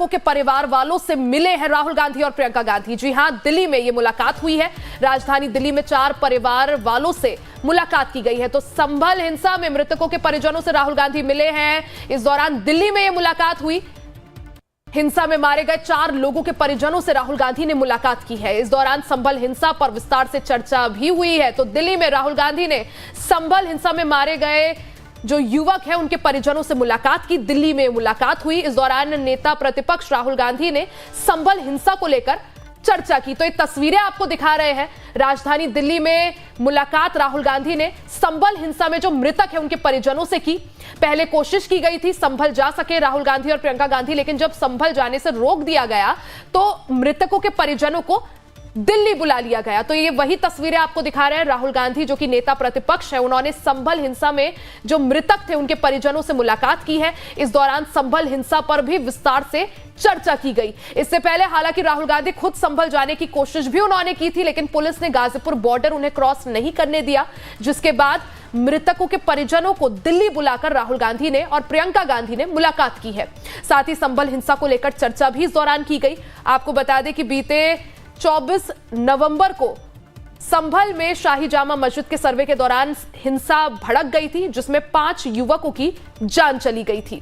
मृतकों के परिवार वालों से मिले हैं राहुल गांधी और प्रियंका गांधी। जी हां, दिल्ली में यह मुलाकात हुई है। राजधानी दिल्ली में 4 परिवार वालों से मुलाकात की गई है। तो संभल हिंसा में मृतकों के परिजनों से राहुल गांधी मिले हैं। इस दौरान दिल्ली में यह मुलाकात हुई। हिंसा में मारे गए 4 लोगों के परिजनों से राहुल गांधी ने मुलाकात की है। इस दौरान संभल हिंसा पर विस्तार से चर्चा भी हुई है। तो दिल्ली में राहुल गांधी ने संभल हिंसा में मारे गए जो युवक है उनके परिजनों से मुलाकात की। दिल्ली में मुलाकात हुई। इस दौरान नेता प्रतिपक्ष राहुल गांधी ने संभल हिंसा को लेकर चर्चा की। तो ये तस्वीरें आपको दिखा रहे हैं। राजधानी दिल्ली में मुलाकात राहुल गांधी ने संभल हिंसा में जो मृतक है उनके परिजनों से की। पहले कोशिश की गई थी संभल जा सके राहुल गांधी और प्रियंका गांधी, लेकिन जब संभल जाने से रोक दिया गया तो मृतकों के परिजनों को दिल्ली बुला लिया गया। तो ये वही तस्वीरें आपको दिखा रहे हैं। राहुल गांधी जो कि नेता प्रतिपक्ष है, उन्होंने संभल हिंसा में जो मृतक थे उनके परिजनों से मुलाकात की है। इस दौरान संभल हिंसा पर भी विस्तार से चर्चा की गई। इससे पहले हालांकि राहुल गांधी खुद संभल जाने की कोशिश भी उन्होंने की थी, लेकिन पुलिस ने गाजीपुर बॉर्डर उन्हें क्रॉस नहीं करने दिया, जिसके बाद मृतकों के परिजनों को दिल्ली बुलाकर राहुल गांधी ने और प्रियंका गांधी ने मुलाकात की है। साथ ही संभल हिंसा को लेकर चर्चा भी इस दौरान की गई। आपको बता दें कि बीते 24 नवंबर को संभल में शाही जामा मस्जिद के सर्वे के दौरान हिंसा भड़क गई थी, जिसमें 5 युवकों की जान चली गई थी।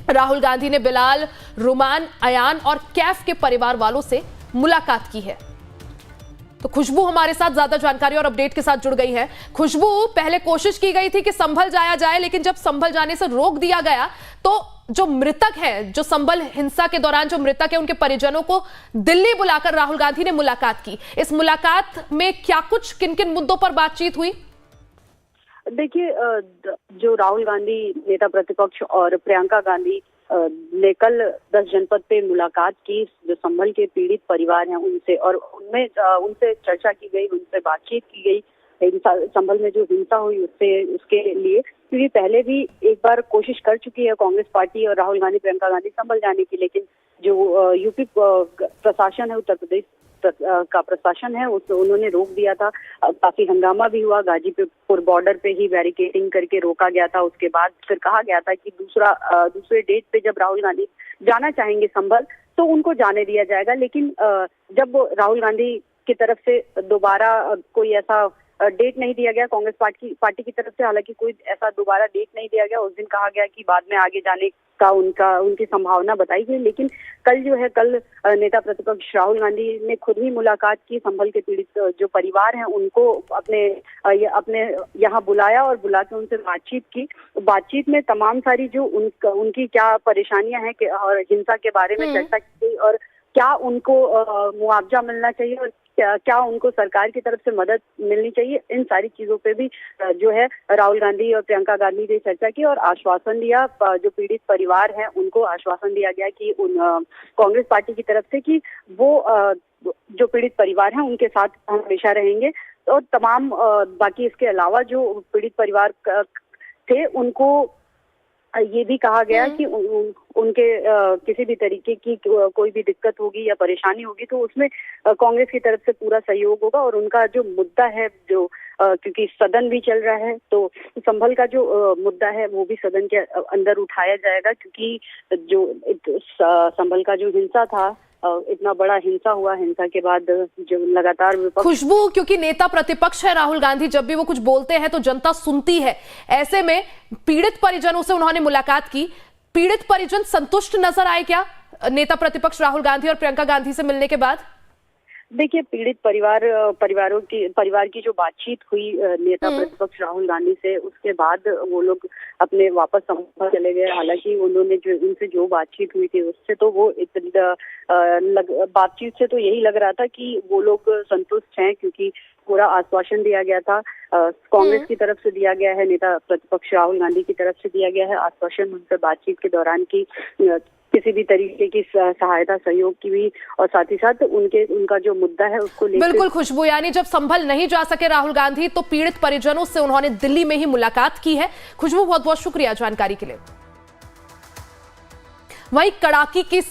राहुल गांधी ने बिलाल, रुमान, अयान और कैफ के परिवार वालों से मुलाकात की है। तो खुशबू हमारे साथ ज्यादा जानकारी और अपडेट के साथ जुड़ गई है। खुशबू, पहले कोशिश की गई थी कि संभल जाया जाए, लेकिन जब संभल जाने से रोक दिया गया तो जो मृतक है, जो संभल हिंसा के दौरान जो मृतक है, उनके परिजनों को दिल्ली बुलाकर राहुल गांधी ने मुलाकात की। इस मुलाकात में क्या कुछ किन-किन मुद्दों पर बातचीत हुई? देखिए, जो राहुल गांधी नेता प्रतिपक्ष और प्रियंका गांधी ने कल 10 जनपद पे मुलाकात की, जो संभल के पीड़ित परिवार हैं उनसे, और उनमें उनसे चर्चा की गई, उनसे बातचीत की गई संभल में जो हिंसा हुई उसके लिए, क्योंकि पहले भी एक बार कोशिश कर चुकी है कांग्रेस पार्टी और राहुल गांधी प्रियंका गांधी संभल जाने की, लेकिन जो यूपी प्रशासन है, उत्तर प्रदेश का प्रशासन है, उन्होंने रोक दिया था। काफी हंगामा भी हुआ। गाजीपुर बॉर्डर पे ही बैरिकेडिंग करके रोका गया था। उसके बाद फिर कहा गया था कि दूसरे डेट पे जब राहुल गांधी जाना चाहेंगे संभल तो उनको जाने दिया जाएगा। लेकिन जब राहुल गांधी की तरफ से दोबारा कोई ऐसा डेट नहीं दिया गया कांग्रेस पार्टी की तरफ से, हालांकि कोई ऐसा दोबारा डेट नहीं दिया गया। उस दिन कहा गया कि बाद में आगे जाने का उनकी संभावना बताई गई। लेकिन कल नेता प्रतिपक्ष राहुल गांधी ने खुद ही मुलाकात की। संभल के पीड़ित जो परिवार हैं उनको अपने यहाँ बुलाया और बुला के उनसे बातचीत की। बातचीत में तमाम सारी जो उनकी क्या परेशानियां हैं और हिंसा के बारे में चर्चा की गई, और क्या उनको मुआवजा मिलना चाहिए और क्या उनको सरकार की तरफ से मदद मिलनी चाहिए, इन सारी चीजों पे भी जो है राहुल गांधी और प्रियंका गांधी ने चर्चा की और आश्वासन दिया। जो पीड़ित परिवार हैं उनको आश्वासन दिया गया कि कांग्रेस पार्टी की तरफ से कि वो जो पीड़ित परिवार हैं उनके साथ हमेशा रहेंगे। और तमाम बाकी इसके अलावा जो पीड़ित परिवार थे उनको ये भी कहा गया कि उनके किसी भी तरीके की कोई भी दिक्कत होगी या परेशानी होगी तो उसमें कांग्रेस की तरफ से पूरा सहयोग होगा। और उनका जो मुद्दा है, जो क्योंकि सदन भी चल रहा है, तो संभल का जो मुद्दा है वो भी सदन के अंदर उठाया जाएगा, क्योंकि जो संभल का जो हिंसा था, इतना बड़ा हिंसा हुआ, हिंसा के बाद जो लगातार खुशबू, क्योंकि नेता प्रतिपक्ष है राहुल गांधी, जब भी वो कुछ बोलते हैं तो जनता सुनती है। ऐसे में पीड़ित परिजनों से उन्होंने मुलाकात की। पीड़ित परिजन संतुष्ट नजर आए क्या नेता प्रतिपक्ष राहुल गांधी और प्रियंका गांधी से मिलने के बाद? देखिए, पीड़ित परिवार की जो बातचीत हुई नेता प्रतिपक्ष राहुल गांधी से, उसके बाद वो लोग अपने वापस संभल चले गए। हालांकि उन्होंने उनसे जो बातचीत हुई थी उससे तो वो बातचीत से तो यही लग रहा था कि वो लोग संतुष्ट हैं, क्योंकि पूरा आश्वासन दिया गया था। कांग्रेस की तरफ से दिया गया है, नेता प्रतिपक्ष राहुल गांधी की तरफ से दिया गया है आश्वासन उनसे बातचीत के दौरान की किसी भी तरीके की सहायता सहयोग की भी, और साथ ही साथ उनका जो मुद्दा है उसको लेकर। बिल्कुल खुशबू, यानी जब संभल नहीं जा सके राहुल गांधी तो पीड़ित परिजनों से उन्होंने दिल्ली में ही मुलाकात की है। खुशबू, बहुत बहुत शुक्रिया जानकारी के लिए। वहीं कड़ाकी की